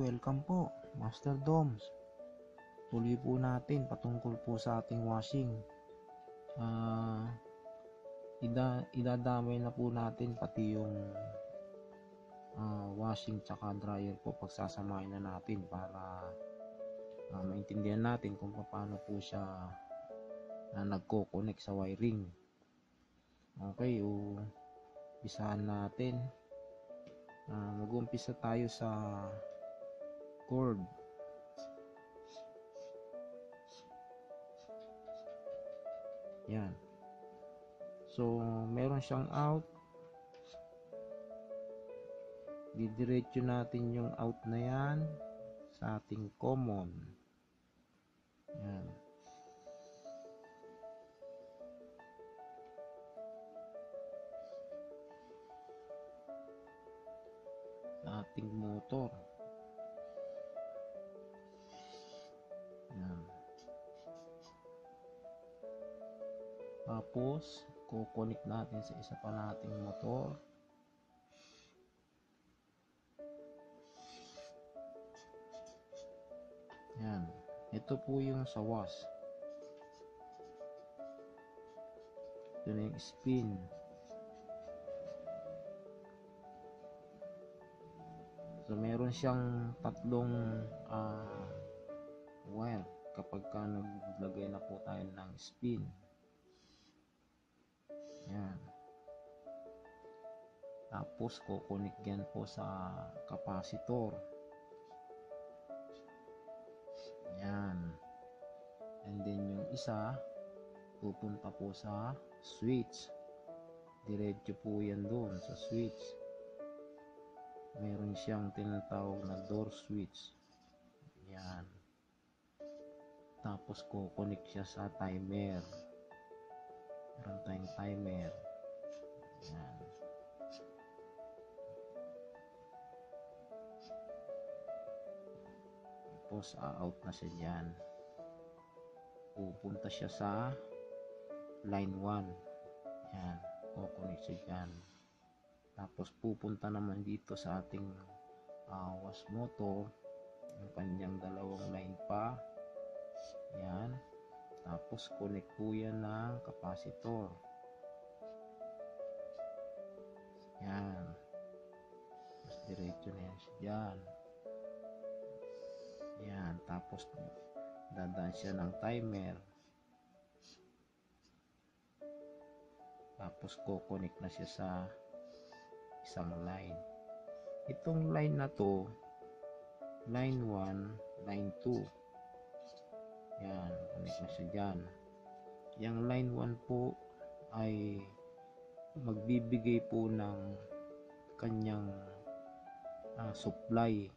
welcome po, Master Doms. Tuloy po natin patungkol po sa ating washing. Idadamay na po natin pati yung washing tsaka dryer po, pagsasamahin na natin para maintindihan natin kung paano po siya nagko-connect sa wiring. Okay, umpisahan natin. Mag-umpisa tayo sa cord. Yan. So, meron siyang out. Didiretso natin yung out na yan sa ating common. Yan. Sa ating motor. Yan. Tapos, kukonik natin sa isa pa nating motor. Yan. Ito po yung sa wash. Ito na yung spin. So, meron siyang tatlong wire kapag ka naglagay na po tayo ng spin. Yan. Tapos kukunik yan po sa capacitor. Yan. And then yung isa pupunta po sa switch. Diretso po yan doon sa switch. Meron siyang tinatawag na door switch. Yan. Tapos kukunik siya sa timer. Meron tayong timer. Yan. Tapos out na siya dyan. Pupunta siya sa line 1. Yan. Kukunik siya dyan. Tapos pupunta naman dito sa ating wash motor. Yung kanyang dalawang line pa. Yan. Tapos connect po yan ng capacitor. Yan. Tapos diretso na yan siya dyan. Yan. Tapos dadaan siya ng timer. Tapos kukonek na siya sa isang line. Itong line na to, line 1, line 2. Yan, connect na siya dyan. Yung line 1 po ay magbibigay po ng kanyang supply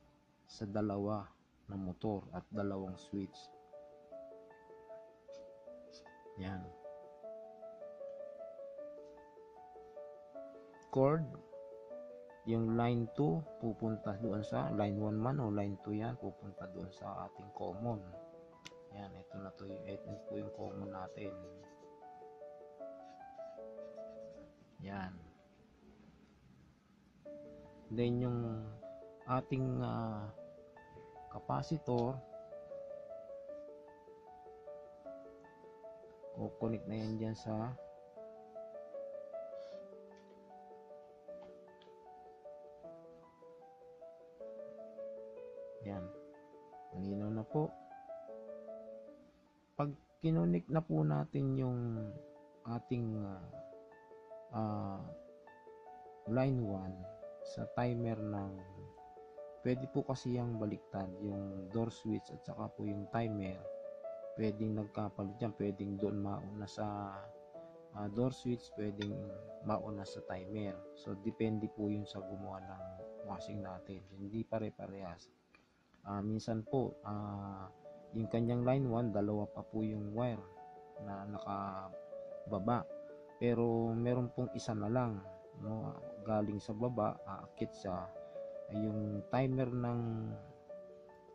sa dalawa na motor at dalawang switch. Yan. Cord, yung line 2 pupunta doon sa line 1 man o line 2 yan, pupunta doon sa ating common. Yan, ito na to, ito po yung common natin. Yan. Then yung ating capacitor, kukonek na yan dyan sa yan. Malinaw na po. Pag kinonek na po natin yung ating line 1 sa timer ng, pwede po kasi yung baliktad, yung door switch at saka po yung timer, pwedeng nagkapalit dyan, pwedeng doon mauna sa door switch, pwedeng mauna sa timer. So depende po yun sa gumawa ng washing natin, hindi pare-parehas. Minsan po yung kanyang line 1, dalawa pa po yung wire na nakababa, pero meron pong isa na lang, no, galing sa baba, aakit siya. Yung timer ng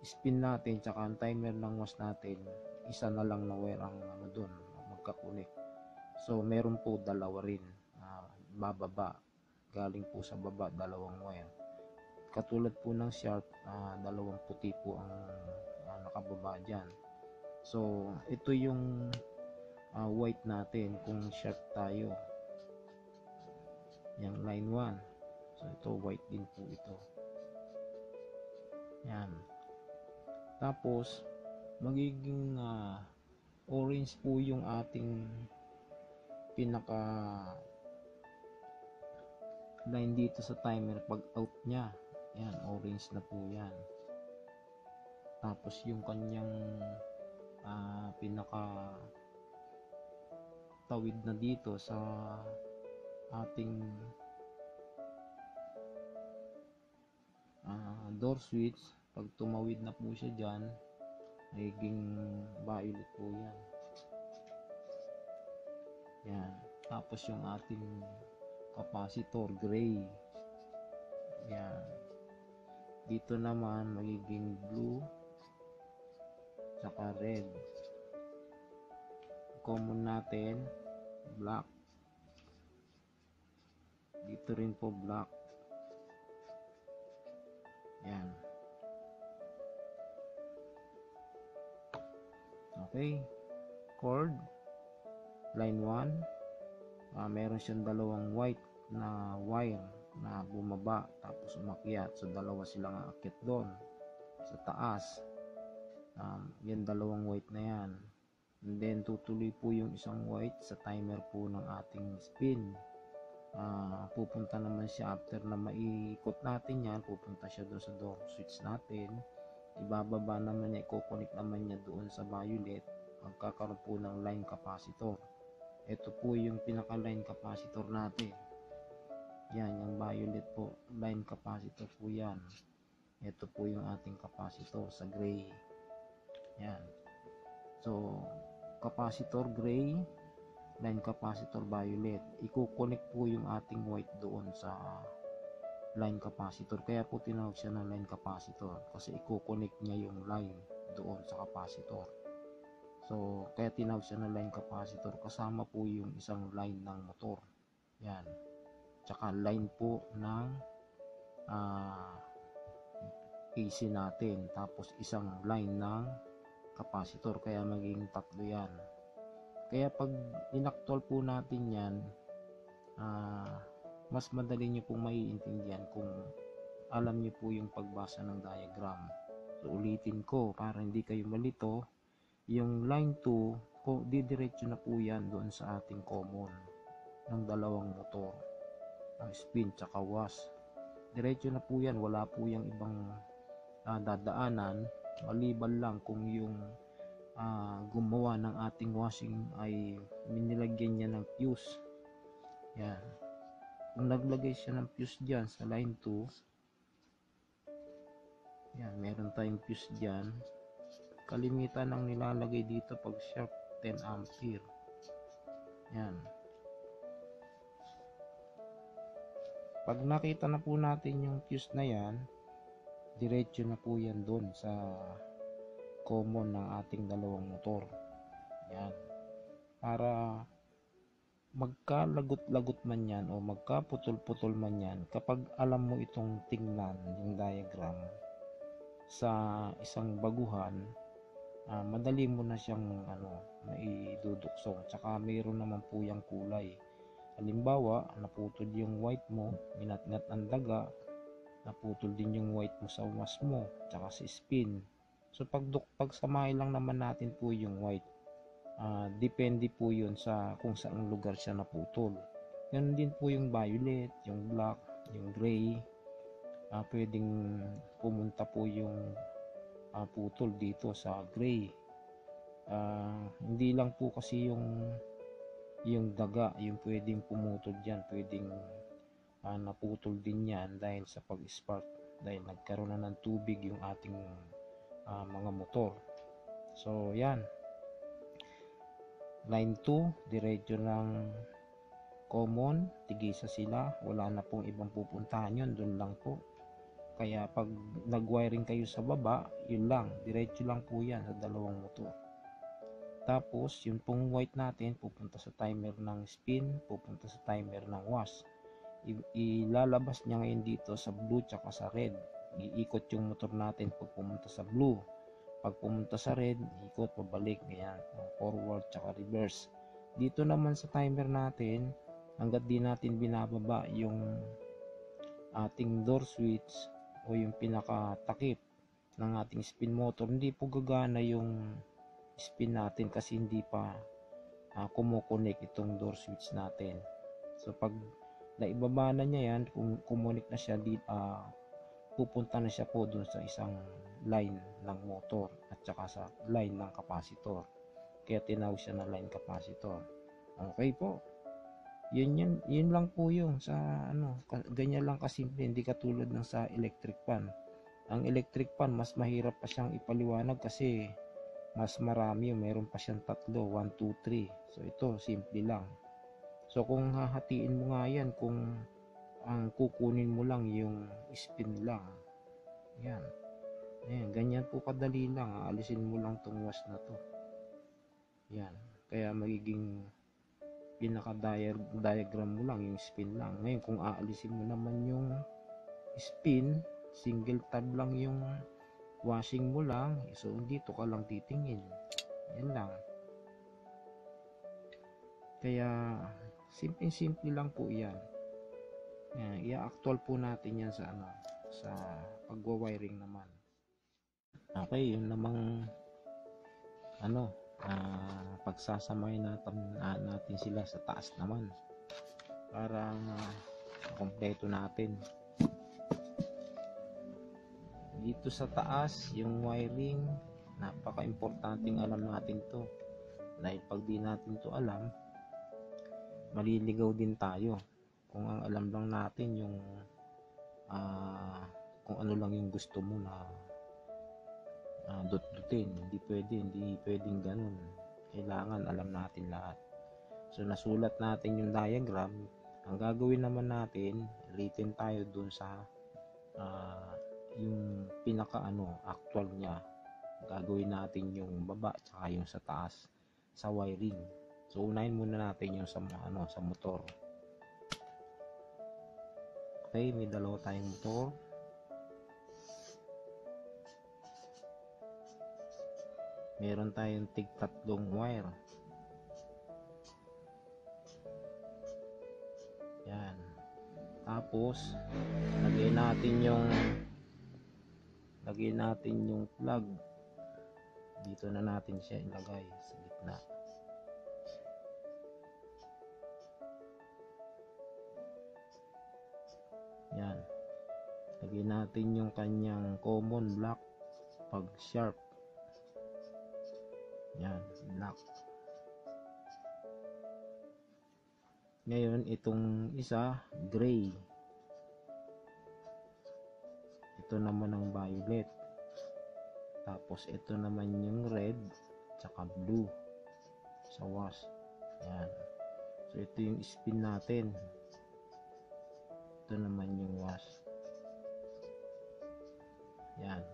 spin natin tsaka ang timer ng wash natin, isa na lang na wire ang doon magkakunik. So meron po dalawa rin bababa, galing po sa baba, dalawang wire. katulad po ng sharp, dalawang puti po ang nakababa dyan. So ito yung white natin kung sharp tayo, yung line 1. So ito white din po ito. Yan. Tapos magiging orange po yung ating pinaka line dito sa timer pag out nya. Yan, orange na po yan. Tapos yung kanyang pinaka tawid na dito sa ating door switch, pag tumawid na po siya dyan, magiging violet po yan. Yan. Tapos yung ating capacitor, gray. Yan. Dito naman magiging blue saka red. Common natin black. Dito rin po black. Yan. Okay. Cord line 1, meron siyang dalawang white na wire na bumaba tapos umakyat, so dalawa silang aakyat doon sa taas. Yan, dalawang white na yan, and then tutuloy po yung isang white sa timer po ng ating spin. Pupunta naman siya after na maiikot natin yan, pupunta siya doon sa door switch natin, ibababa naman niya, i-connect naman niya doon sa violet, magkakaroon po ng line capacitor. Ito po yung pinaka line capacitor natin. Yan, yung violet po, line capacitor po yan. Ito po yung ating capacitor sa gray. Yan. So capacitor gray, line capacitor violet. Iko-connect po yung ating white doon sa line capacitor. Kaya po tinawag siya ng line capacitor, kasi iko-connect niya yung line doon sa capacitor. So kaya tinawag siya ng line capacitor, kasama po yung isang line ng motor. Yan. Tsaka line po ng AC natin, tapos isang line ng capacitor, kaya magiging tatlo yan. Kaya pag inaktol po natin yan, mas madali nyo pong maiintindihan kung alam nyo po yung pagbasa ng diagram. So ulitin ko para hindi kayo malito, yung line 2 didiretso na po yan doon sa ating common ng dalawang motor, ang spin tsaka wash. Diretso na po yan, wala po yung ibang dadaanan, maliban lang kung yung gumawa ng ating washing ay minilagyan niya ng fuse. Yan, kung naglagay siya ng fuse dyan sa line 2, yan, meron tayong fuse dyan. Kalimitan ang nilalagay dito pag sharp 10 ampere. Yan. Pag nakita na po natin yung fuse na yan, diretso na po yan doon sa common ng ating dalawang motor. Yan. Para magkalagot-lagot man yan o magkaputol-putol man yan, kapag alam mo itong tingnan yung diagram sa isang baguhan, madali mo na siyang maiduduksong. Tsaka mayroon naman po yung kulay. Halimbawa, naputol yung white mo, minatnat ang daga, naputol din yung white mo sa wash mo, tsaka sa spin. So pagsamahin lang naman natin po yung white. Depende po yun sa kung saang lugar siya naputol. Ganun din po yung violet, yung black, yung gray. Pwedeng pumunta po yung putol dito sa gray. Hindi lang po kasi yung daga yung pwedeng pumutol dyan, pwedeng naputol din yan dahil sa pag-spark, dahil nagkaroon na ng tubig yung ating mga motor. So yan, line 2 diretso ng common, tigisa sila, wala na pong ibang pupuntahan yun, doon lang po. Kaya pag nag-wiring kayo sa baba, yun lang, diretso lang po yan sa dalawang motor. Tapos yung pong white natin pupunta sa timer ng spin, pupunta sa timer ng wash. ilalabas niya ngayon dito sa blue tsaka sa red. Iikot yung motor natin pag pumunta sa blue, pag pumunta sa red, ikot pabalik, ganyan, forward tsaka reverse. Dito naman sa timer natin, hanggat di natin binababa yung ating door switch o yung pinakatakip ng ating spin motor, hindi po gagana yung spin natin kasi hindi pa kumukonek itong door switch natin. So pag naibaba na niya yan, kung kumunik na siya, pupunta na siya po dun sa isang line ng motor at saka sa line ng capacitor, kaya tinawag siya na line capacitor. Okay po, yun lang po yung sa ganyan lang kasimple, hindi katulad ng sa electric fan. Ang electric fan mas mahirap pa siyang ipaliwanag kasi mas marami, meron pa siyang tatlo, 1, 2, 3. So ito simple lang. So kung hahatiin mo nga yan, kung ang kukunin mo lang yung spin lang, yan, ganyan po kadali lang. Aalisin mo lang tong wash na to, yan, kaya magiging pinaka diagram mo lang yung spin lang. Ngayon kung aalisin mo naman yung spin, single tab lang yung washing mo lang, so dito ka lang titingin, yan lang. Kaya simple lang po yan. I-actual po natin yan sa sa pagwa-wiring naman. Okay, yun namang pagsasamahin natin sila sa taas naman para kompleto natin. Dito sa taas, yung wiring, napaka-importanting alam natin to, dahil pag di natin to alam, maliligaw din tayo. Kung ang alam lang natin yung kung ano lang yung gusto mo na dut-dutin, hindi pwedeng ganun. Kailangan alam natin lahat. So nasulat natin yung diagram. Ang gagawin naman natin, written tayo dun sa yung pinaka actual niya. Gagawin natin yung baba tsaka yung sa taas sa wiring. So unahin muna natin yung sa sa motor. Okay, may dalawa tayong motor. Meron tayong tig-tatlong wire. Yan. Tapos lagyan natin yung plug. Dito na natin siya ilagay sa gitna. Yan. Lagyan natin yung kanyang common black pag sharp. Yan, black. Ngayon itong isa gray, ito naman ang violet, tapos ito naman yung red tsaka blue sa wash. Yan. So ito yung spin natin, ito naman yung wash. Yan.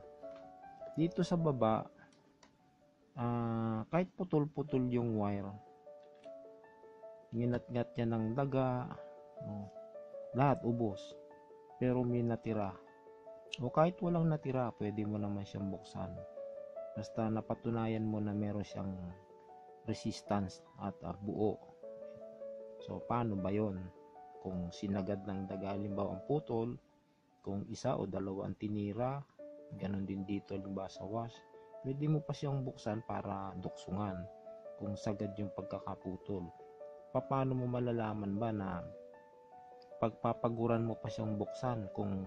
Dito sa baba, kahit putol-putol yung wire, nginat-ngat niya ng daga, lahat ubos, pero may natira, o kahit walang natira, pwede mo naman siyang buksan basta napatunayan mo na meron siyang resistance at buo. So paano ba yon? Kung sinagad ng daga, halimbawa ang putol, kung isa o dalawa ang tinira, ganon din dito halimbawa sa wash, pwede mo pa siyang buksan para duksungan kung sagad yung pagkakaputol. Paano mo malalaman ba na pagpapaguran mo pa siyang buksan kung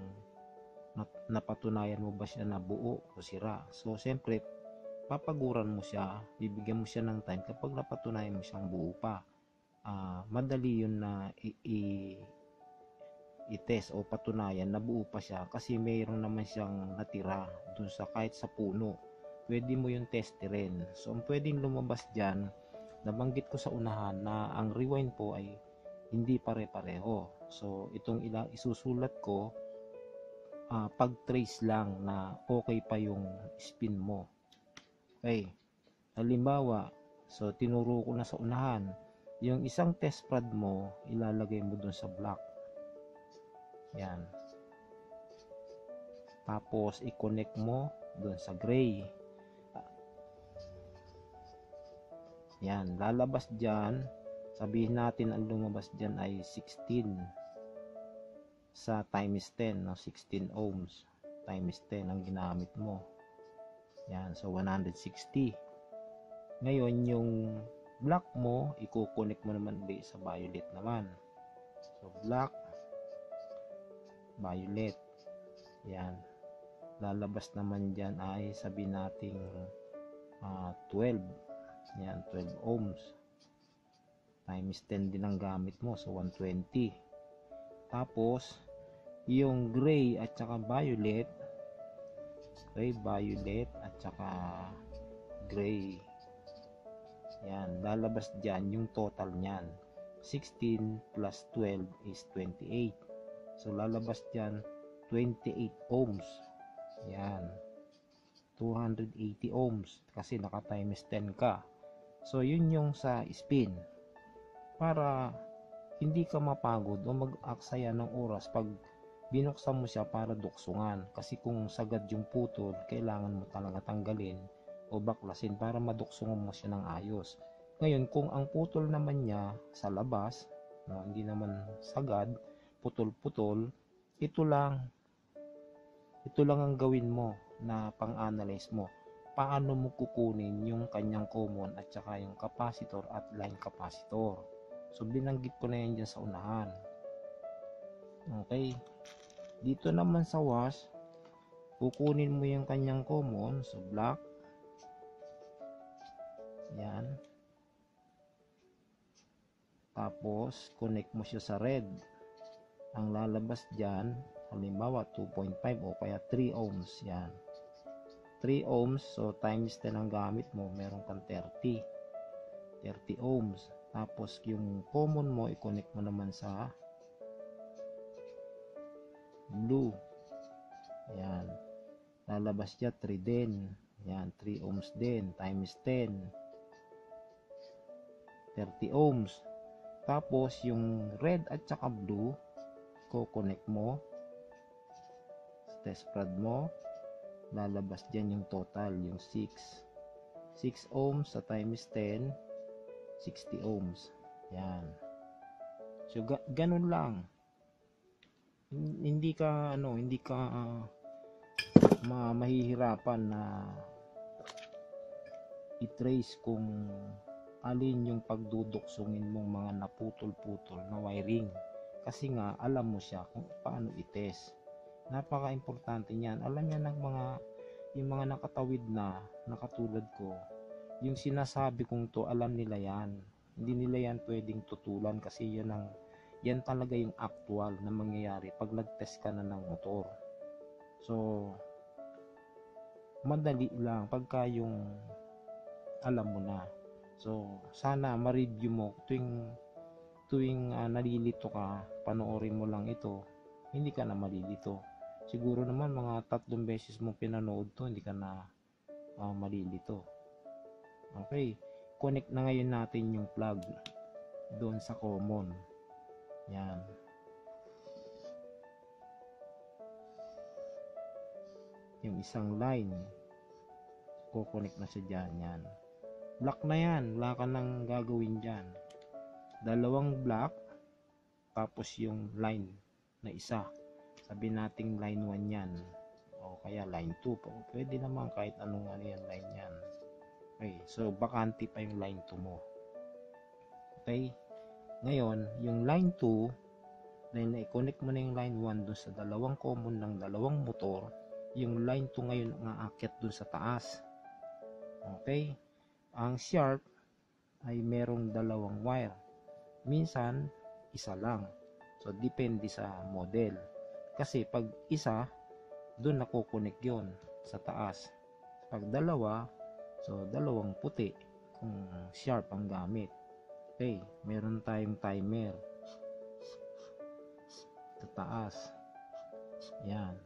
napatunayan mo ba siya na buo o sira? So siyempre papaguran mo siya, bibigyan mo siya ng time kapag napatunayan mo siyang buo pa. Madali yun na i-test o patunayan na buo pa siya kasi mayroon naman siyang natira dun sa kahit sa puno. Pwede mo yung testerin. So ang pwedeng lumabas dyan, nabanggit ko sa unahan na ang rewind po ay hindi pare-pareho. So itong isusulat ko, pag trace lang na okay pa yung spin mo. Okay, halimbawa, so tinuro ko na sa unahan, yung isang test prod mo ilalagay mo dun sa black, Yan. Tapos i-connect mo doon sa gray. Yan, lalabas dyan. Sabihin natin ang lumabas dyan ay 16 sa times 10, no? 16 ohms times 10 ang ginamit mo. Yan, so 160. Ngayon yung black mo, i-connect mo naman ulit sa violet naman. So black, violet. Yan, lalabas naman dyan ay sabihin nating 12. Yan, 12 ohms times 10 din ang gamit mo, so 120. Tapos yung gray at saka violet, at saka gray, yan, lalabas dyan yung total nyan. 16 plus 12 is 28. So lalabas dyan 28 ohms. Yan, 280 ohms kasi naka times 10 ka. So yun yung sa spin, para hindi ka mapagod o mag-aksaya ng oras pag binuksan mo siya para duksungan. Kasi kung sagad yung putol, kailangan mo talaga tanggalin o baklasin para maduksungan mo siya ng ayos. Ngayon, kung ang putol naman niya sa labas, no, hindi naman sagad, putol-putol, ito lang ang gawin mo na pang-analyze mo. Paano mo kukunin yung kanyang common at saka yung capacitor at line capacitor. So binanggit ko na yan dyan sa unahan. Okay, dito naman sa wash, kukunin mo yung kanyang common, so black, yan, tapos connect mo siya sa red. Ang lalabas dyan, halimbawa 2.5 o kaya 3 ohms. Yan, 3 ohms, so times 10 ang gamit mo, meron kang 30 ohms. Tapos yung common mo, i-connect mo naman sa blue. Yan, lalabas dyan 3 din. Yan, 3 ohms din, times 10, 30 ohms. Tapos yung red at saka blue, ko-connect mo sa test prod mo, lalabas dyan yung total, yung 6 ohms sa times 10, 60 ohms. Yan, so ganun lang. Hindi ka mahihirapan na i-trace kung alin yung pagduduksungin mong mga naputol-putol na wiring, kasi nga alam mo siya kung paano i-test. Napaka-importante niyan. Alam niya ng yung mga nakatawid na nakatulad ko, yung sinasabi kong to, alam nila yan. Hindi nila yan pwedeng tutulan kasi yan talaga yung actual na mangyayari pag nag-test ka na ng motor. So madali lang pagka yung alam mo na. So sana ma-review mo tuwing nalilito ka, panoorin mo lang ito, hindi ka na malilito. Siguro naman mga 3 beses mo pinanood to, hindi ka na malilito. Okay, connect na ngayon natin yung plug doon sa common. Yan, yung isang line, kukonek na siya dyan. Yan, black na yan, wala ka nang gagawin dyan. Dalawang black, tapos yung line na isa, sabi nating line 1 yan, o kaya line 2, pwede naman kahit anong yan line yan. Okay, so bakante pa yung line 2 mo. Okay, ngayon yung line 2 na i-connect mo na yung line 1 dun sa dalawang common ng dalawang motor, yung line 2 ngayon ang aakyat dun sa taas. Okay, ang sharp ay merong dalawang wire, minsan isa lang, so depende sa model. Kasi pag isa, dun nakukonek yon sa taas. Pag dalawa, so dalawang puti kung sharp ang gamit. Okay, meron tayong timer sa taas. Yan,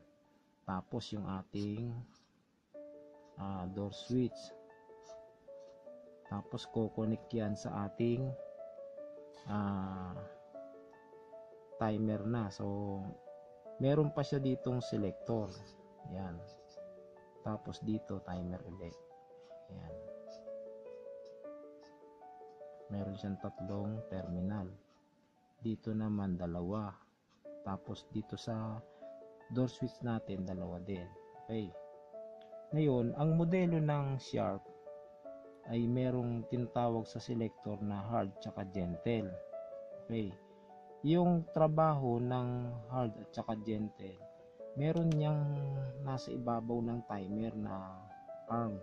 tapos yung ating door switch, tapos ko-connect yan sa ating timer na. So meron pa siya ditong selector. Yan. Tapos dito timer ulit. Yan. Meron siyang tatlong terminal. Dito naman dalawa. Tapos dito sa door switch natin dalawa din. Okay. Ngayon, ang modelo ng Sharp ay merong tinatawag sa selector na hard tsaka gentle. Okay. Yung trabaho ng hard at tsaka gentle, meron niyang nasa ibabaw ng timer na arm.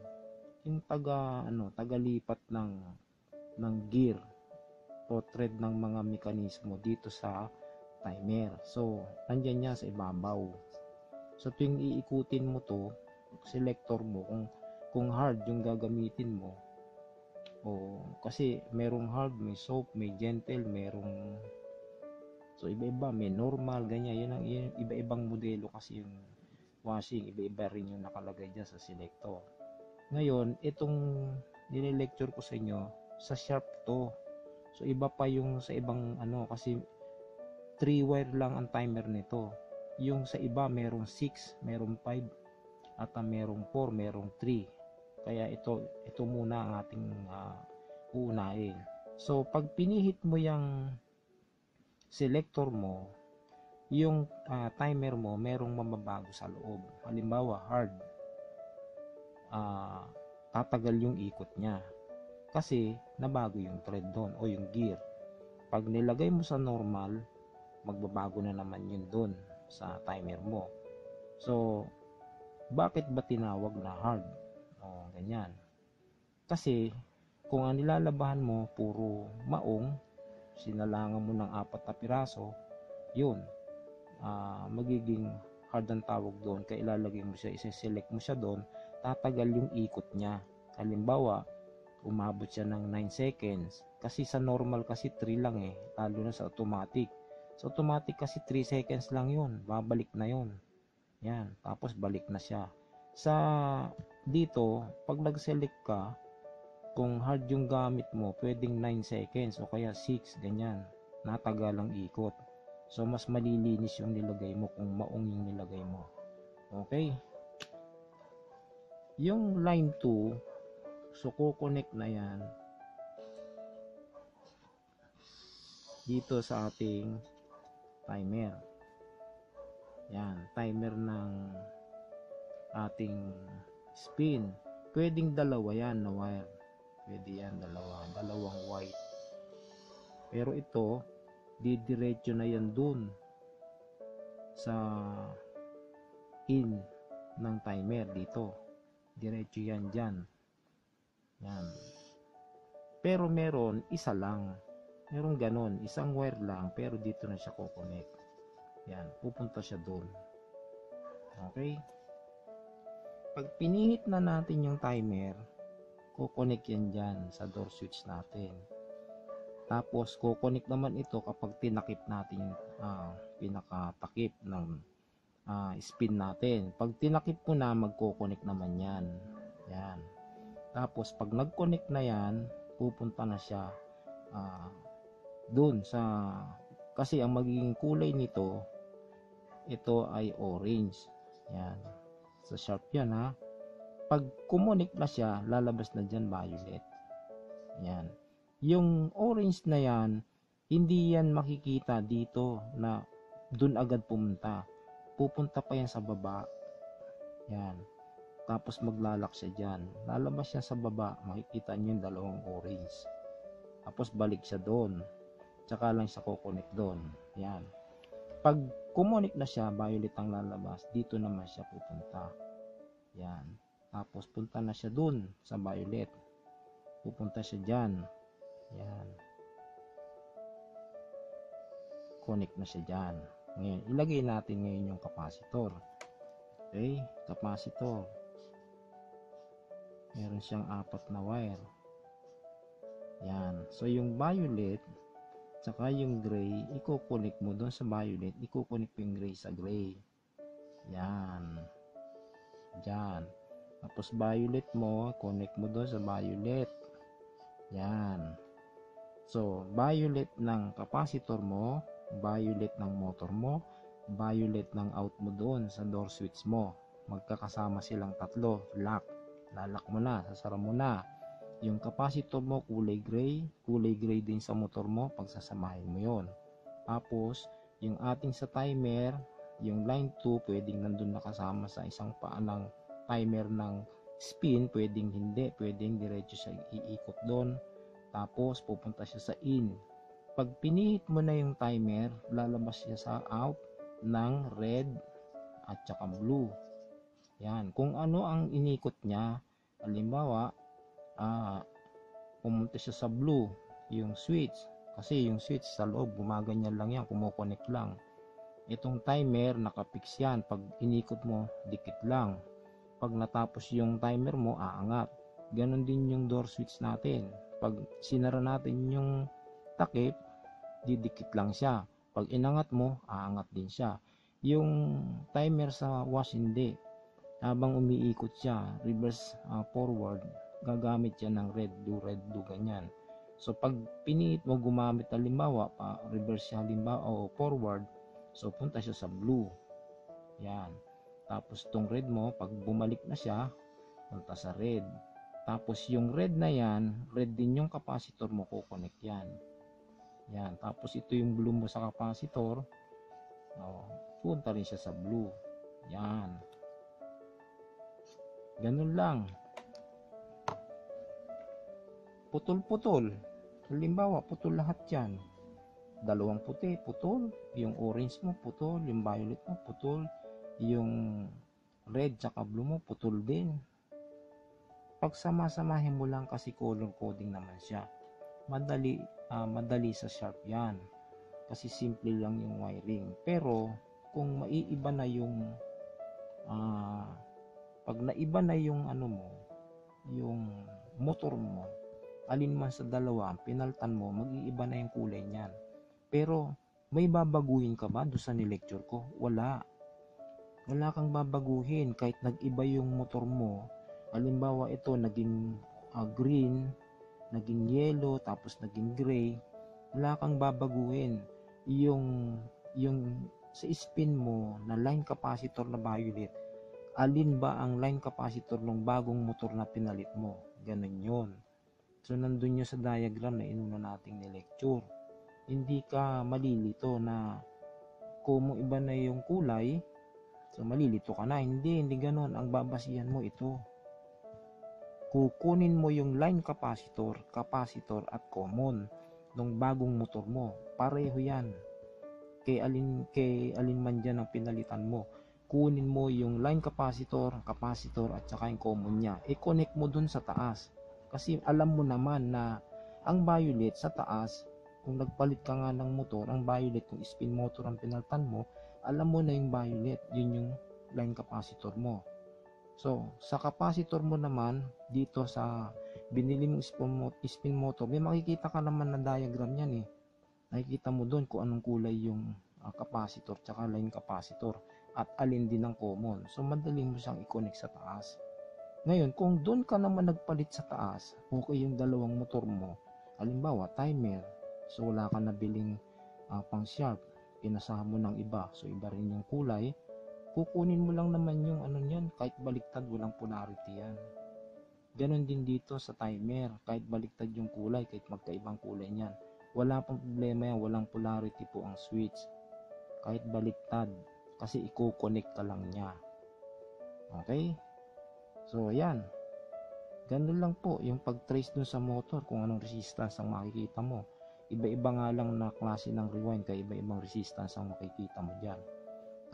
Yung tagalipat ng gear o thread ng mga mekanismo dito sa timer. So, nandiyan niya sa ibabaw. So, tuwing iikutin mo to, selector mo, kung hard yung gagamitin mo, o kasi merong hard, may soft, may gentle, merong so iba-iba, may normal, ganyan. Yan iba-ibang modelo kasi yung washing, iba-iba rin yung nakalagay dyan sa selector. Ngayon, itong nile-lecture ko sa inyo, sa Sharp to. So iba pa yung sa ibang kasi 3 wire lang ang timer nito. Yung sa iba merong 6, merong 5, at merong 4, merong 3. Kaya ito muna ang ating uunahin. So pag pinihit mo yung selector mo, yung timer mo merong mamabago sa loob. Halimbawa hard, tatagal yung ikot niya kasi nabago yung thread doon o yung gear. Pag nilagay mo sa normal, magbabago na naman yun doon sa timer mo. So bakit ba tinawag na hard? O ganyan. Kasi kung ang nilalabahan mo puro maong, sinalangan mo ng 4 na piraso, yun, magiging hard ang tawag doon. Kaya ilalagay mo siya, isa-select mo siya doon, tatagal yung ikot niya. Halimbawa, umabot siya ng 9 seconds. Kasi sa normal kasi 3 lang lalo na sa automatic. Sa automatic kasi 3 seconds lang yun, babalik na yun. Yan, tapos balik na siya. Sa dito, pag nag-select ka, kung hard yung gamit mo, pwedeng 9 seconds o kaya 6, ganyan. Natagal ang ikot. So, mas malilinis yung nilagay mo kung maong yung nilagay mo. Okay? Yung line 2, so kukonect na yan dito sa ating timer. Yan, timer ng ating spin. Pwedeng dalawa yan na wire. Pwede yan, dalawang white. Pero ito, didiretso na yan dun sa in ng timer dito. Diretso yan dyan. Yan. Pero meron, isa lang. Meron ganon, isang wire lang, pero dito na siya kukonect. Yan, pupunta siya dun. Okay? Pag pinihit na natin yung timer, kukonect yan dyan sa door switch natin. Tapos kukonect naman ito kapag tinakip natin yung pinakatakip ng spin natin. Pag tinakip mo na, magkukonect naman yan. Yan. Tapos pag nag-connect na yan, pupunta na siya dun sa, kasi ang magiging kulay nito, ito ay orange. Yan. Sa Sharp yan ha. Pag kumonek na siya, lalabas na dyan violet. Yan. Yung orange na yan, hindi yan makikita dito na dun agad pumunta. Pupunta pa yan sa baba. Yan. Tapos maglalak siya dyan. Lalabas siya sa baba. Makikita nyo yung dalawang orange. Tapos balik siya doon. Tsaka lang siya kukonek doon. Yan. Pag kumonek na siya, violet ang lalabas. Dito naman siya pupunta. Yan. Tapos punta na siya dun sa violet. Pupunta siya dyan. Yan. Connect na siya dyan. Ngayon, ilagay natin ngayon yung capacitor. Okay? Capacitor. Meron siyang 4 na wire. Yan. So, yung violet tsaka yung gray, i-connect mo doon sa violet. I-connect mo yung gray sa gray. Yan. Dyan. Tapos violet mo, connect mo doon sa violet. Yan. So, violet ng capacitor mo, violet ng motor mo, violet ng out mo doon sa door switch mo. Magkakasama silang tatlo, lock. Lalak mo na, sasara mo na. Yung capacitor mo kulay gray din sa motor mo, pagsasamahin mo yon. Tapos yung ating sa timer, yung line 2 pwedeng nandun nakasama sa isang paa ng timer ng spin, pwedeng hindi, pwedeng diretso siya iikot doon. Tapos pupunta siya sa in. Pag pinihit mo na yung timer, lalabas siya sa out ng red at saka blue. Yan, kung ano ang inikot niya, halimbawa pumunta siya sa blue, yung switch, kasi yung switch sa loob gumaganyan lang yan, kumukonect lang. Itong timer nakapix yan, pag inikot mo dikit lang, pag natapos yung timer mo aangat. Ganon din yung door switch natin, pag sinara natin yung takip didikit lang siya, pag inangat mo aangat din siya. Yung timer sa wash hindi, habang umiikot siya reverse forward, gagamit siya ng red blue ganyan. So pag pinihit mo gumamit halimbawa reverse siya halimbawa o forward, so punta siya sa blue. Yan, tapos tong red mo pag bumalik na siya punta sa red. Tapos yung red na yan, red din yung capacitor mo, kukonect yan. Yan, tapos ito yung blue mo sa capacitor, punta rin siya sa blue. Yan, ganun lang. Putol-putol, halimbawa putol lahat yan, dalawang puti putol, yung orange mo putol, yung violet mo putol, yung red tsaka blue mo putol din. Pag sama-samahin mo lang kasi color coding naman siya, madali sa sharp yan kasi simple lang yung wiring. Pero kung maiiba na yung pag naiba na yung yung motor mo, alin man sa dalawa pinaltan mo, mag-iiba na yung kulay niyan. Pero may babaguhin ka ba doon sa ni-lecture ko? Wala kang babaguhin kahit nag-iba yung motor mo. Halimbawa ito naging green, naging yellow, tapos naging gray, wala kang babaguhin. Yung sa spin mo na line capacitor na violet, alin ba ang line capacitor ng bagong motor na pinalit mo? Ganun yun. So nandun yun sa diagram na inuna nating ni-lecture. Hindi ka malilito na kung iba na yung kulay, so malilito ka na. Hindi ganun. Ang babasihan mo ito. Kukunin mo yung line capacitor at common ng bagong motor mo. Pareho yan. Kay alin man dyan ang pinalitan mo. Kunin mo yung line capacitor at saka yung common niya. I-connect mo dun sa taas. Kasi alam mo naman na ang violet sa taas, kung nagpalit ka nga ng motor, ang violet, kung spin motor ang pinalitan mo, alam mo na yung violet, yun yung line capacitor mo. So, sa capacitor mo naman, dito sa binili mong spin motor, may makikita ka naman na diagram yan eh. Nakikita mo doon kung anong kulay yung capacitor tsaka line capacitor at alin din ang common. So, madali mo siyang i-connect sa taas. Ngayon, kung doon ka naman nagpalit sa taas, okay yung dalawang motor mo, halimbawa timer, so wala ka nabiling pang sharp, pinasahan mo ng iba, so iba rin yung kulay, kukunin mo lang naman yung niyan, kahit baliktad, walang polarity yan. Ganon din dito sa timer, kahit baliktad yung kulay, kahit magkaibang kulay niyan, wala pang problema yan, walang polarity po ang switch, kahit baliktad, kasi i-connect ka lang niya. Okay? So yan, ganun lang po yung pag-trace dun sa motor, kung anong resistance ang makikita mo. Iba-iba nga lang na klase ng rewind, kaya iba-ibang resistance ang makikita mo dyan.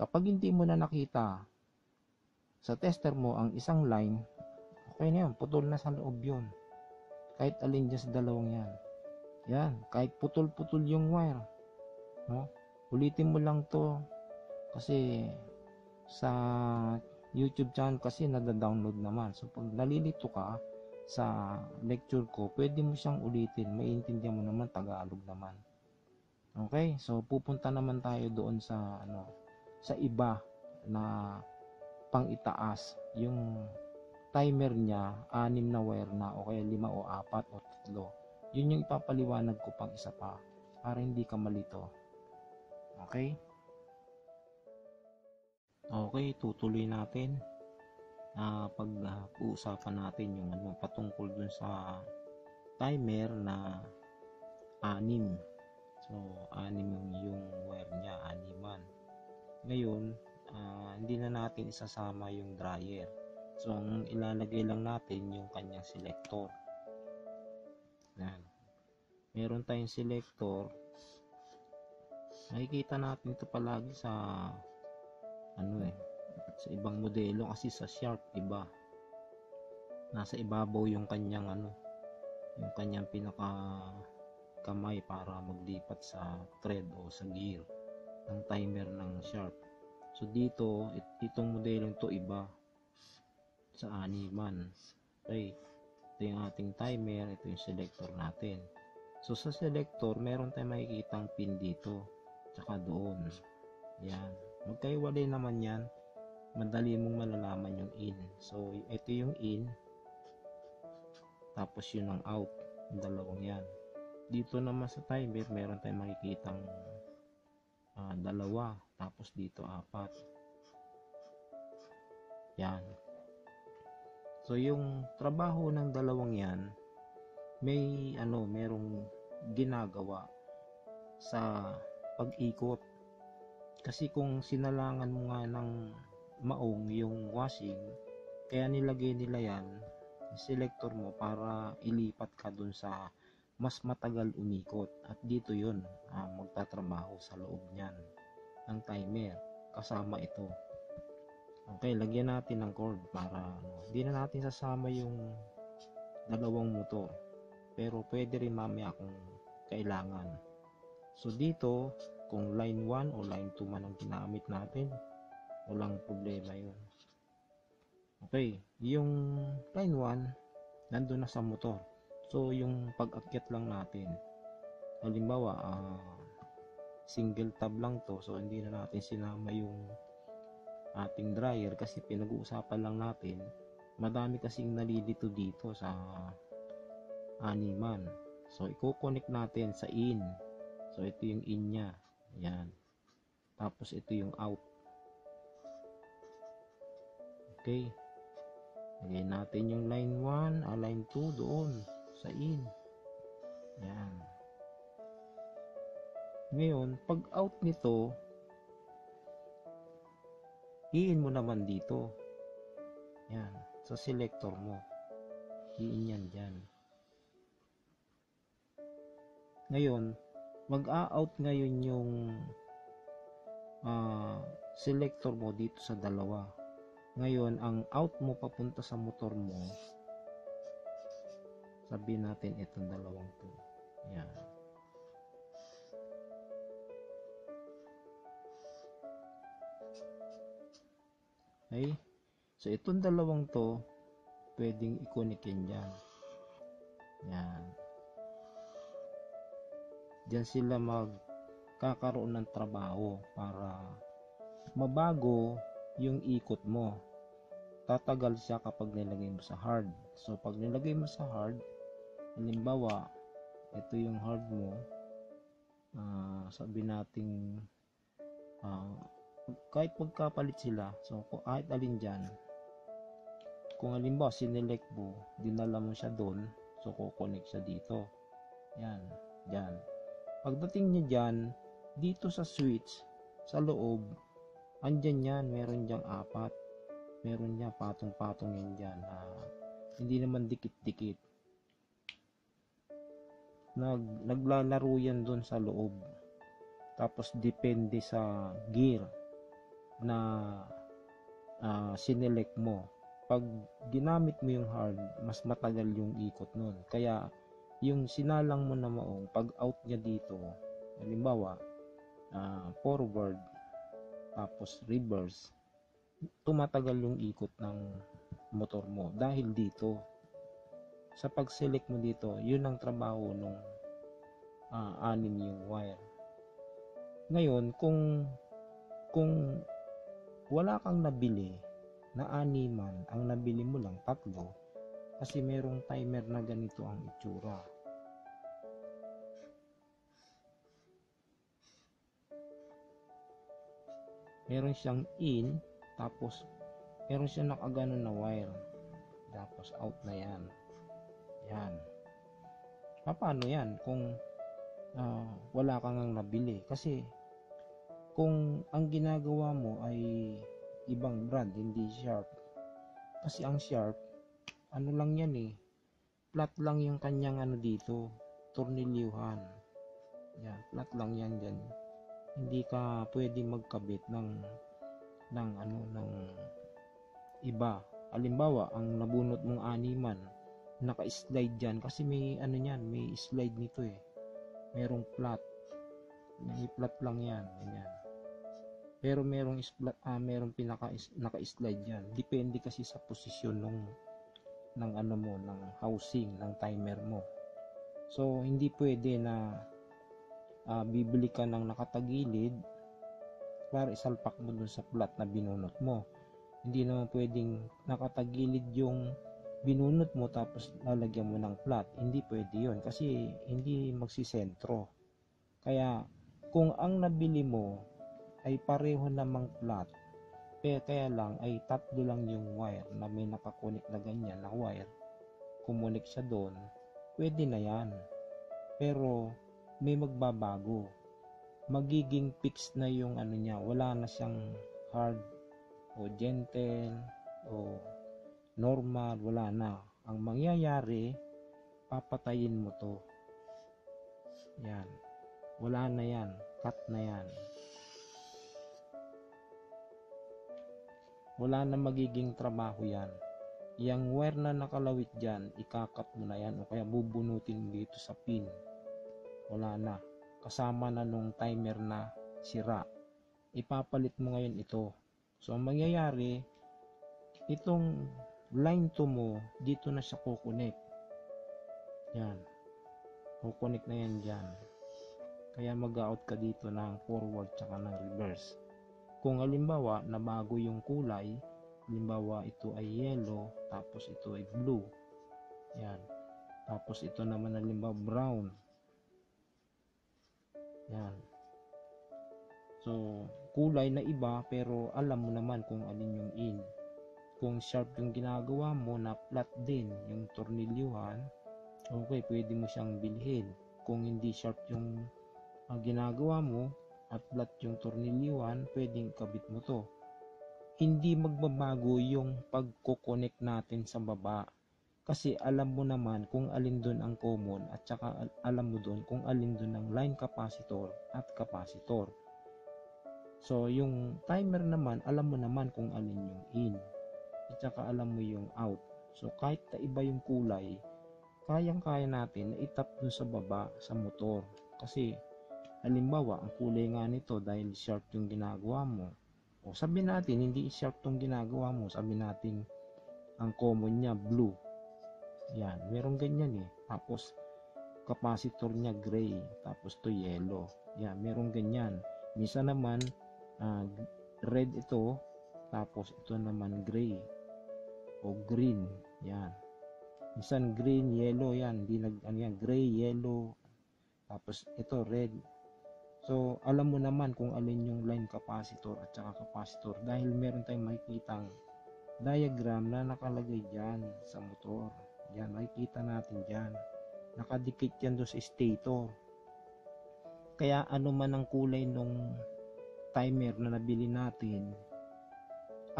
Kapag hindi mo na nakita sa tester mo ang isang line, okay na yun, putol na sa loob yun. Kahit alin dyan sa dalawang yan. Yan, kahit putol-putol yung wire, no? Ulitin mo lang to, kasi sa YouTube channel kasi nada-download naman. So pag nalilito ka sa lecture ko, pwede mo siyang ulitin, maiintindihan mo naman, Tagalog naman. Okay, so pupunta naman tayo doon sa sa iba na pang itaas, yung timer niya 6 na wire na o kaya 5 o 4 o 3. Yun yung ipapaliwanag ko pang isa pa para hindi ka malito. Okay? Okay, tutuloy natin. Pag-uusapan natin yung patungkol dun sa timer na 6. So, 6 yung wire niya, 6. Ngayon, hindi na natin isasama yung dryer. So, ang ilalagay lang natin yung kanyang selector. Yan. Meron tayong selector. Makikita natin ito palagi sa sa ibang modelo, kasi sa Sharp iba. Nasa ibabaw yung kanyang yung kanyang pinaka kamay para maglipat sa thread o sa gear ng timer ng Sharp. So dito, itong modelong to iba sa 6. Okay, ito yung ating timer, ito yung selector natin. So sa selector, meron tayong makikitang pin dito tsaka doon. Yan, magkaiwalay naman yan, madali mong malalaman yung in. So ito yung in, tapos yun ang out, yung dalawang yan. Dito naman sa timer, meron tayong makikitang dalawa, tapos dito 4. Yan. So yung trabaho ng dalawang yan, merong ginagawa sa pag-ikot. Kasi kung sinalangan mo nga ng maong yung washing, kaya nilagay nila yan, selector mo, para ilipat ka dun sa mas matagal umikot. At dito yun, magtatrabaho sa loob niyan ng timer, kasama ito. Okay, lagyan natin ng cord para hindi na natin sasama yung dalawang motor, pero pwede rin mamaya kung kailangan. So dito, kung line 1 o line 2 man ang ginamit natin, walang problema yun. Okay, yung line 1 nandun na sa motor. So yung pag-akyat lang natin, halimbawa single tab lang to, so hindi na natin sinama yung ating dryer kasi pinag-uusapan lang natin. Madami kasing nalilito dito sa 6. So i-connect natin sa in. So ito yung in nya, yan. Tapos ito yung out. Okay, lagay natin yung line 1 line 2 doon sa in. Yan. Ngayon, pag out nito, i-in mo naman dito. Yan, sa selector mo. I-in yan dyan. Ngayon, mag-a-out ngayon yung selector mo dito sa dalawa. Ngayon, ang out mo papunta sa motor mo, sabihin natin itong dalawang to. Yan. Okay? So, itong dalawang to, pwedeng i-connect yan dyan. Yan. Diyan sila magkakaroon ng trabaho para mabago yung ikot mo. Tatagal siya kapag nilagay mo sa hard. So, pag nilagay mo sa hard, halimbawa, ito yung hard mo, sabi natin, kahit magkapalit sila, so kahit alin dyan, kung halimbawa sinelect mo, dinala mo siya doon, so kukonek siya dito. Yan, dyan. Pagdating niya dyan, dito sa switch, sa loob, andyan yan, meron dyang 4. Meron niya patong-patong yan dyan. Hindi naman dikit-dikit. Naglalaro yan doon sa loob. Tapos depende sa gear na sinelect mo. Pag ginamit mo yung hard, mas matagal yung ikot nun. Kaya yung sinalang mo na maong, pag out niya dito, halimbawa forward tapos reverse, tumatagal yung ikot ng motor mo dahil dito sa pag-select mo dito. Yun ang trabaho nung 6 yung wire. Ngayon, kung wala kang nabili na 6, ang nabili mo lang 3, kasi merong timer na ganito ang itsura. Meron siyang in, tapos meron siya nakagano na wire, tapos out na yan. Yan. Paano yan kung wala kang nabili? Kasi kung ang ginagawa mo ay ibang brand, hindi Sharp. Kasi ang Sharp, ano lang yan flat lang yung kanyang dito, tornilyuhan. Yan, flat lang yan dyan. Hindi ka pwede magkabit ng iba. Halimbawa, ang nabunot mong animan, naka-slide dyan kasi may may slide nito merong flat. May flat lang yan, ganyan. Pero merong naka-slide yan. Depende kasi sa posisyon ng housing ng timer mo. So hindi pwede na bibili ka ng nakatagilid para isalpak mo dun sa flat na binunot mo. Hindi naman pwedeng nakatagilid yung binunot mo tapos lalagyan mo ng flat. Hindi pwede yun kasi hindi magsisentro. Kaya kung ang nabili mo ay pareho namang flat, kaya lang ay tatlo lang yung wire na may nakakunik na ganyan na wire, kumunik siya doon, pwede na yan. Pero may magbabago, magiging fixed na yung niya, wala na siyang hard o gentle o normal, wala na. Ang mangyayari, papatayin mo to. Yan, wala na yan, cut na yan. Wala na magiging trabaho yan. Yang wire na nakalawit dyan, ikakat mo na yan o kaya bubunutin mo dito sa pin. Wala na. Kasama na nung timer na sira. Ipapalit mo ngayon ito. So, ang mangyayari, itong line 2 mo, dito na siya kukunik. Yan. Kukunik na yan dyan. Kaya mag-out ka dito ng forward tsaka ng reverse. Kung halimbawa, nabago yung kulay, halimbawa ito ay yellow, tapos ito ay blue. Yan. Tapos ito naman halimbawa brown. Yan. So, kulay na iba pero alam mo naman kung alin yung in. Kung sharp yung ginagawa mo na flat din yung tornilyuhan, okay, pwede mo siyang bilhin. Kung hindi sharp yung ginagawa mo at flat yung tornilyuhan, pwedeng kabit mo to. Hindi magbabago yung pagko-connect natin sa baba. Kasi alam mo naman kung alin doon ang common at saka alam mo doon kung alin doon ang line capacitor at capacitor. So, yung timer naman, alam mo naman kung alin yung in at saka alam mo yung out. So, kahit na iba yung kulay, kayang-kaya natin na itap doon sa baba sa motor. Kasi, halimbawa, ang kulay nga nito dahil sharp yung ginagawa mo. O sabi natin, hindi sharp yung ginagawa mo. Sabi natin, ang common niya, blue. Yan, merong ganyan Tapos, capacitor niya gray. Tapos to yellow. Yan, merong ganyan. Minsan naman, red ito. Tapos, ito naman gray. O green. Yan. Minsan green, yellow. Yan, gray, yellow. Tapos, ito red. So, alam mo naman kung alin yung line capacitor at saka capacitor dahil meron tayong makikitang diagram na nakalagay dyan sa motor. Yan, makikita natin dyan. Nakadikit yan doon sa stator. Kaya ano man ang kulay nung timer na nabili natin,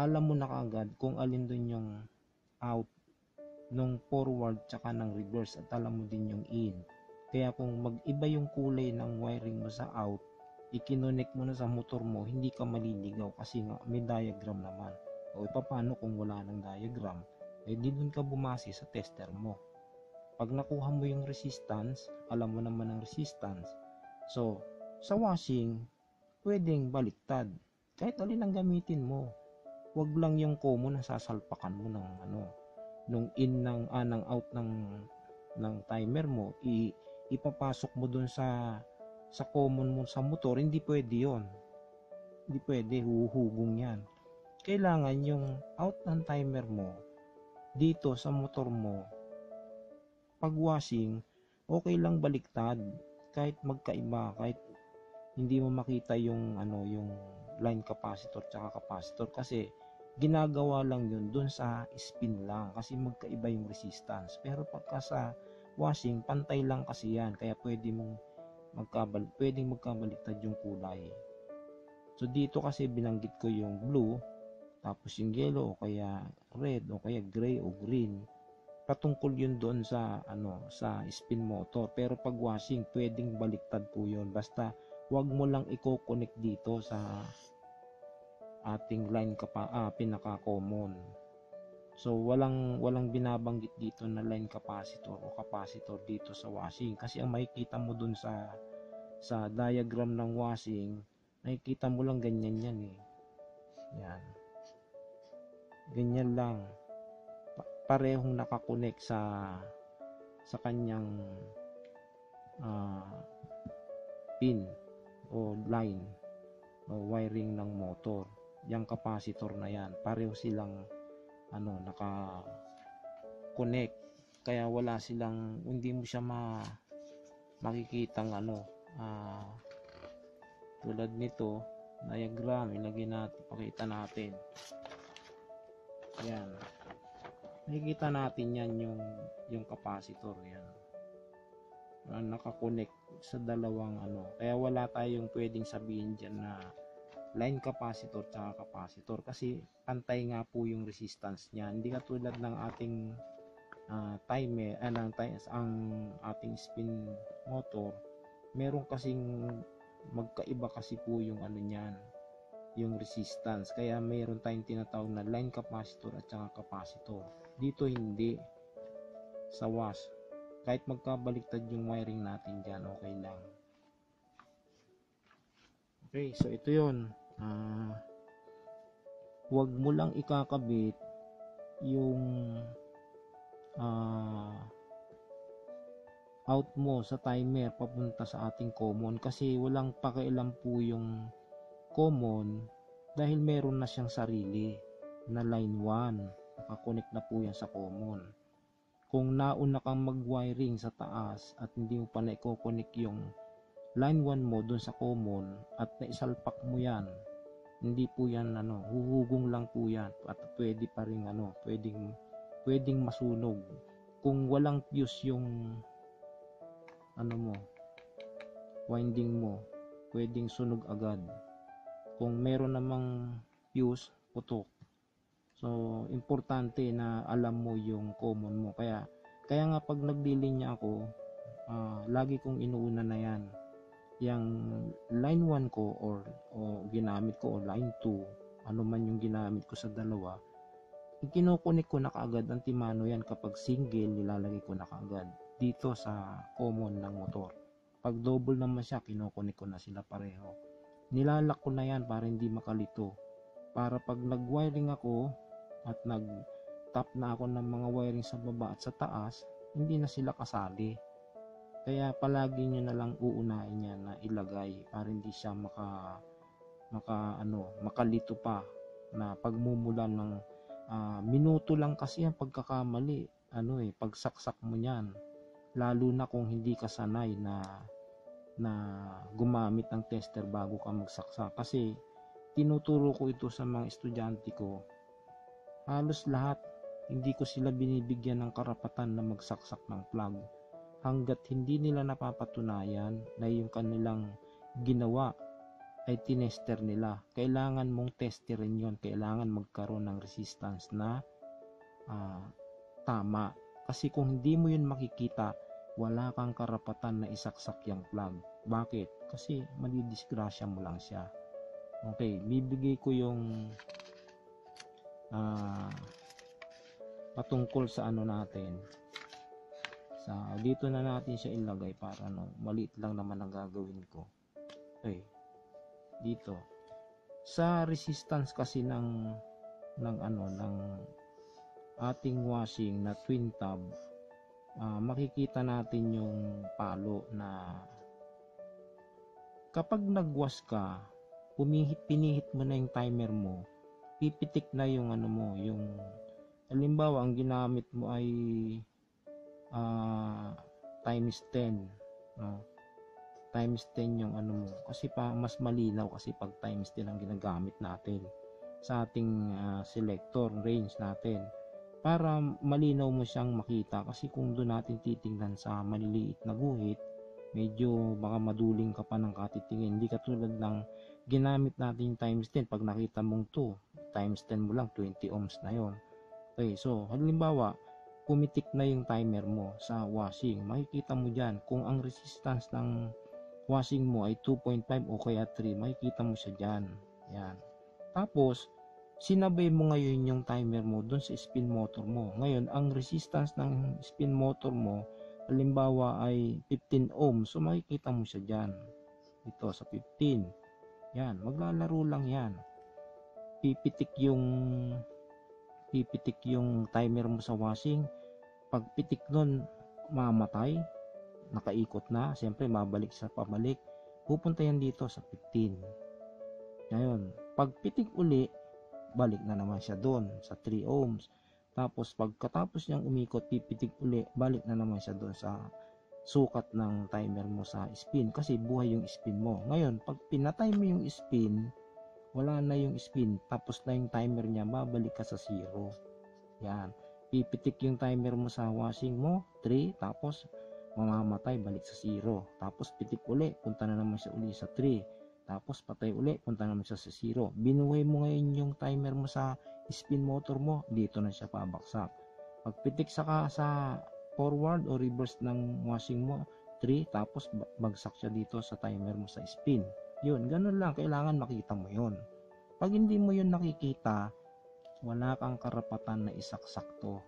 alam mo na kaagad kung alin doon yung out nung forward tsaka ng reverse at alam mo din yung in. Kaya kung mag-iba yung kulay ng wiring mo sa out, ikinonek mo na sa motor mo, hindi ka maliligaw kasi nga may diagram naman. O paano kung wala ng diagram? Eh di dun ka bumase sa tester mo. Pag nakuha mo yung resistance, alam mo naman ang resistance. So, sa washing, pwedeng baliktad. Kahit alin ang gamitin mo. Wag lang yung common na sasalpakan mo ng nung in ng out ng timer mo, ipapasok mo dun sa common mo sa motor. Hindi pwede yon. Hindi pwede, huhugong yan. Kailangan yung out ng timer mo dito sa motor mo, pag washing, okay lang baliktad kahit magkaiba, kahit hindi mo makita yung yung line capacitor tsaka capacitor kasi ginagawa lang yun dun sa spin lang kasi magkaiba yung resistance. Pero pagka sa washing, pantay lang kasi yan, kaya pwedeng magkabaliktad yung kulay. So dito kasi binanggit ko yung blue, tapos yung yellow o kaya red o kaya gray o green, patungkol yun doon sa sa spin motor. Pero pag washing, pwedeng baliktad po yun, basta wag mo lang i-connect dito sa ating line pinaka common. So walang binabanggit dito na line capacitor o capacitor dito sa washing, kasi ang makikita mo dun sa diagram ng washing, nakikita mo lang ganyan yan eh. Yan. Ganyan lang. Parehong nakakonek sa kanyang pin o line o wiring ng motor. Yang capacitor na yan, pareho silang naka-connect. Kaya wala silang, hindi mo siya makikitang tulad nito diagram, ilagay natin, pakita natin. Ayan, nakikita natin yan, yung capacitor yan, naka-connect sa dalawang kaya wala tayong pwedeng sabihin dyan na line capacitor tsaka capacitor, kasi pantay nga po yung resistance niya. Hindi katulad ng ating timer, ang ating spin motor, meron kasing magkaiba kasi po yung niyan, yung resistance, kaya mayroon tayong tinatawag na line capacitor at saka capacitor. Dito hindi, sa wash kahit magkabaliktad yung wiring natin dyan, okay lang. Okay, so ito yun. Huwag mo lang ikakabit yung out mo sa timer papunta sa ating common, kasi walang pakialam po yung common dahil meron na siyang sarili na line 1, nakakonect na po yan sa common. Kung nauna kang mag-wiring sa taas at hindi mo pa na-connect yung line 1 mo dun sa common at naisalpak mo yan, hindi po yan huhugong lang po yan at pwede pa rin pwedeng masunog. Kung walang fuse yung winding mo, pwedeng sunog agad. Kung meron namang fuse, putok. So importante na alam mo yung common mo. Kaya nga pag naglilinya ako, lagi kong inuuna na yan, yung line 1 ko o ginamit ko, o line 2, ano man yung ginamit ko sa dalawa, kinokonek ko na kaagad. Antimano yan, kapag single nilalagay ko na kaagad dito sa common ng motor. Pag double naman siya, kinokonek ko na sila pareho. Nilalak ko na yan para hindi makalito, para pag nag-wiring ako at nag-tap na ako ng mga wiring sa baba at sa taas, hindi na sila kasali. Kaya palagi nyo na lang uunahin yan na ilagay para hindi siya makalito pa, na pagmumulan ng minuto lang kasi ang pagkakamali, pagsaksak mo yan, lalo na kung hindi ka sanay na gumamit ng tester bago ka magsaksak. Kasi tinuturo ko ito sa mga estudyante ko, halos lahat hindi ko sila binibigyan ng karapatan na magsaksak ng plug hanggat hindi nila napapatunayan na yung kanilang ginawa ay tinester nila. Kailangan mong testerin yon, kailangan magkaroon ng resistance na tama, kasi kung hindi mo yun makikita, wala kang karapatan na isaksak yung plug. Bakit? Kasi madidisgrasya mo lang siya. Okay, bibigay ko yung patungkol sa natin. Dito na natin siya ilagay para maliit lang naman ang gagawin ko. Okay, dito sa resistance kasi ng ating washing na twin tab, makikita natin yung palo na kapag nagwash ka, pinihit mo na yung timer mo, pipitik na yung yung halimbawa ang ginamit mo ay times 10, times 10 yung mo, kasi mas malinaw kasi pag times 10 ang ginagamit natin. sa ating selector range natin para malinaw mo siyang makita. Kasi kung doon natin titingnan sa maliliit na guhit, medyo baka maduling ka pa ng katitingin. Hindi katulad ng ginamit natin yung times 10. Pag nakita mong 2 times 10 mo lang 20 ohms na yon. Okay, so halimbawa pumitik na yung timer mo sa washing, makikita mo dyan kung ang resistance ng washing mo ay 2.5 o kaya 3, makikita mo siya dyan. Yan. Tapos sinabay mo ngayon yung timer mo dun sa spin motor mo. Ngayon, ang resistance ng spin motor mo, halimbawa ay 15 ohms. So, makikita mo siya dyan. Ito sa 15. Yan, maglalaro lang yan. Pipitik yung timer mo sa washing. Pag pitik nun, mamatay. Nakaikot na. Siyempre, mabalik sa pabalik. Pupunta yan dito sa 15. Ngayon, pag pitik uli, balik na naman siya doon sa 3 ohms. Tapos pagkatapos niyang umikot, pipitik uli, balik na naman siya doon sa sukat ng timer mo sa spin kasi buhay yung spin mo. Ngayon, pag pinatay mo yung spin, wala na yung spin, tapos na yung timer niya, babalik ka sa 0. Yan. Pipitik yung timer mo sa washing mo, 3, tapos mamamatay, balik sa 0. Tapos pitik uli, punta na naman siya uli sa 3. Tapos patay uli, punta naman siya sa 0. Binuhay mo ngayon yung timer mo sa spin motor mo, dito na siya pabaksak. Pagpitik sa forward o reverse ng washing mo, 3, tapos bagsak siya dito sa timer mo sa spin. Yun, ganun lang, kailangan makita mo yun. Pag hindi mo yun nakikita, wala kang karapatan na isaksak to.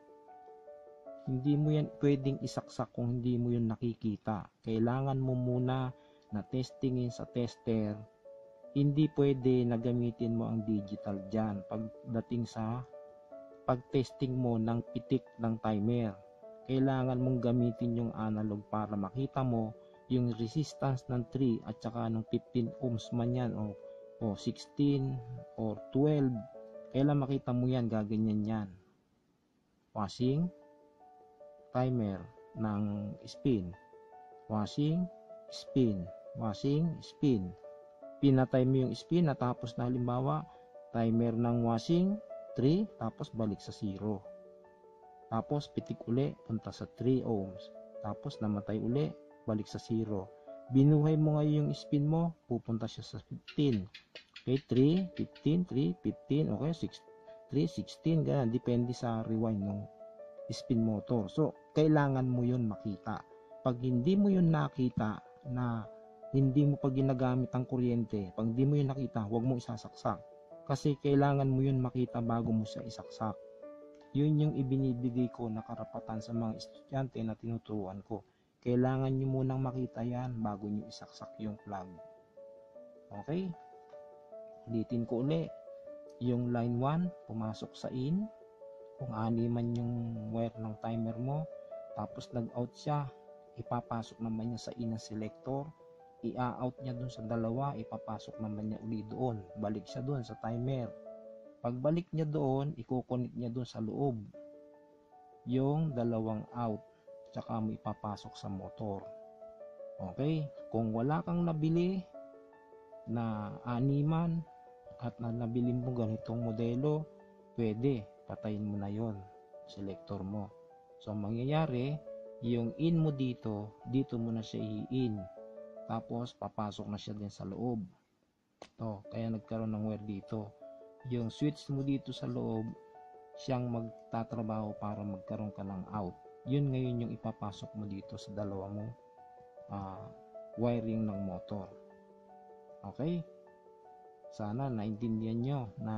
Hindi mo yan pwedeng isaksak kung hindi mo yun nakikita. Kailangan mo muna na testingin sa tester. Hindi pwede na gamitin mo ang digital dyan pagdating sa pag-testing mo ng pitik ng timer. Kailangan mong gamitin yung analog para makita mo yung resistance ng 3 at saka ng 15 ohms man yan o 16 or 12. Kailan makita mo yan, gaganyan yan. Washing, timer ng spin. Washing, spin. Washing, spin. Pinatay mo yung spin, natapos na halimbawa, timer ng washing, 3, tapos balik sa 0. Tapos pitik uli, punta sa 3 ohms. Tapos namatay uli, balik sa 0. Binuhay mo ngayon yung spin mo, pupunta siya sa 15. Okay, 3, 15, 3, 15, okay, 6, 3, 16, ganyan. Depende sa rewind ng spin motor. So, kailangan mo yun makita. Pag hindi mo yun nakita na hindi mo pa ginagamit ang kuryente, pag hindi mo yun nakita, huwag mo isasaksak. Kasi kailangan mo yun makita bago mo siya isaksak. Yun yung ibinibigay ko na karapatan sa mga estudyante na tinuturuan ko. Kailangan nyo munang makita yan bago nyo isaksak yung plug. Okay? Ulitin ko uli. Yung line 1, pumasok sa in. Kung ani man yung wire ng timer mo, tapos nag-out siya, ipapasok naman niya sa in ng selector. I-out niya dun sa dalawa, ipapasok naman niya uli doon. Balik siya doon sa timer. Pagbalik niya doon, i-connect niya doon sa loob yung dalawang out, tsaka mo ipapasok sa motor. Okay? Kung wala kang nabili na animan at nabili mo ganitong modelo, pwede, patayin mo na yon selector mo. So, mangyayari, yung in mo dito mo na siya i-in. Tapos, papasok na siya din sa loob. To, kaya nagkaroon ng wire dito. Yung switch mo dito sa loob, siyang magtatrabaho para magkaroon ka ng out. Yun ngayon yung ipapasok mo dito sa dalawa mo wiring ng motor. Okay? Sana naintindihan nyo na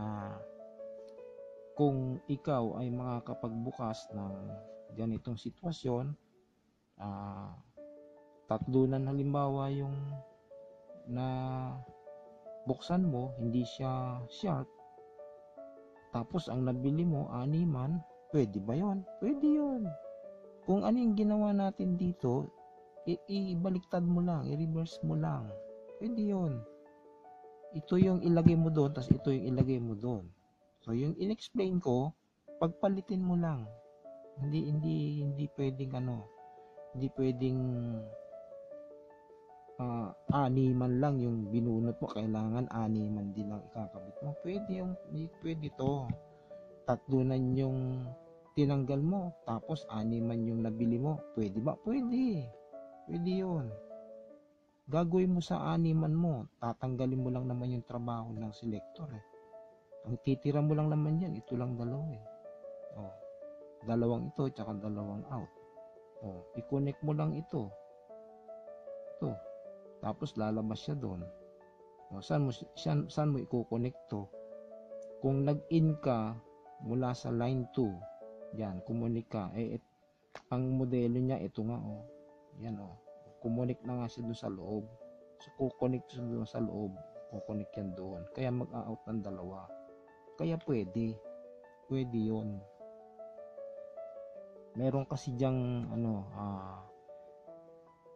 kung ikaw ay makakapagbukas ng ganitong sitwasyon, tatlunan halimbawa yung na buksan mo, hindi siya short, tapos ang nabili mo, animan, pwede ba yon? Pwede yon. Kung ano yung ginawa natin dito, ibaliktad mo lang, i-reverse mo lang. Pwede yon. Ito yung ilagay mo doon, tapos ito yung ilagay mo doon. So, yung in-explain ko, pagpalitin mo lang. Hindi pwedeng hindi pwedeng animan lang yung binunot mo, kailangan animan din lang ikakabit mo. Pwede to. Tatlunan yung tinanggal mo, tapos animan yung nabili mo. Pwede ba? Pwede yun. Gagawin mo sa animan mo, tatanggalin mo lang naman yung trabaho ng selector eh. Ang titira mo lang naman yan, ito lang dalawa eh. Oh, dalawang ito tsaka dalawang out. Oh, i-connect mo lang ito. Tapos lalabas siya doon. Oh, saan mo i-connect to? Kung nag-in ka mula sa line 2, yan, kumunik ka. Ang modelo niya ito nga oh. Yan oh. Kumunik na nga siya doon sa loob. So kukonek siya doon sa loob, kukonek yan doon. Kaya mag-a-out ng dalawa. Kaya pwede 'yun. Meron kasi diyang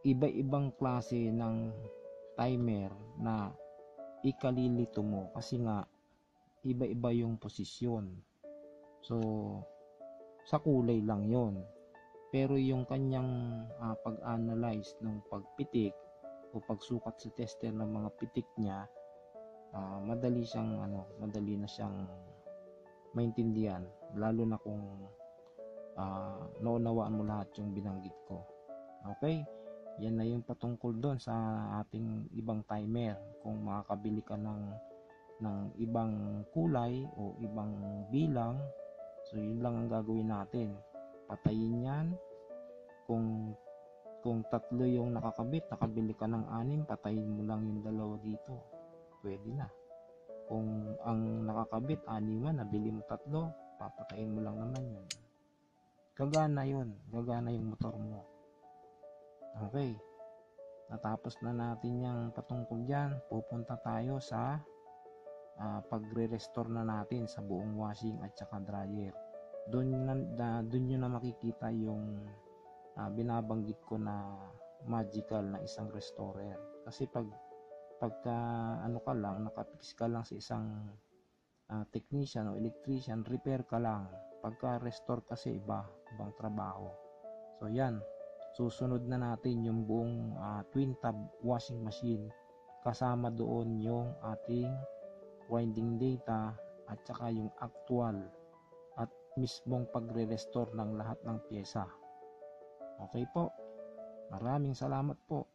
iba-ibang klase ng timer na ikalilito mo kasi nga iba-iba yung posisyon. So sa kulay lang 'yon. Pero yung kanyang pag-analyze ng pagpitik o pagsukat sa tester ng mga pitik niya, madali na siyang maintindihan, lalo na kung naunawaan mo lahat yung binanggit ko. Okay, yan na yung patungkol doon sa ating ibang timer. Kung makakabili ka ng ibang kulay o ibang bilang, so yun lang ang gagawin natin, patayin yan. Kung tatlo yung nakabili ka ng 6, patayin mo lang yung dalawa dito, pwede na. Kung ang nakakabit 6, nabili mo 3, papatayin mo lang naman yun. Gagana yung motor mo. Okay, natapos na natin yung patungkol dyan. Pupunta tayo sa pagre-restore na natin sa buong washing at saka dryer. Doon nyo na makikita yung binabanggit ko na magical na isang restorer. Kasi pagka nakapix ka lang sa isang technician o electrician, repair ka lang. Pagka restore kasi ibang trabaho. So yan, susunod na natin yung buong twin tab washing machine, kasama doon yung ating winding data at saka yung actual at mismong pagre-restore ng lahat ng pyesa. Okay po, maraming salamat po.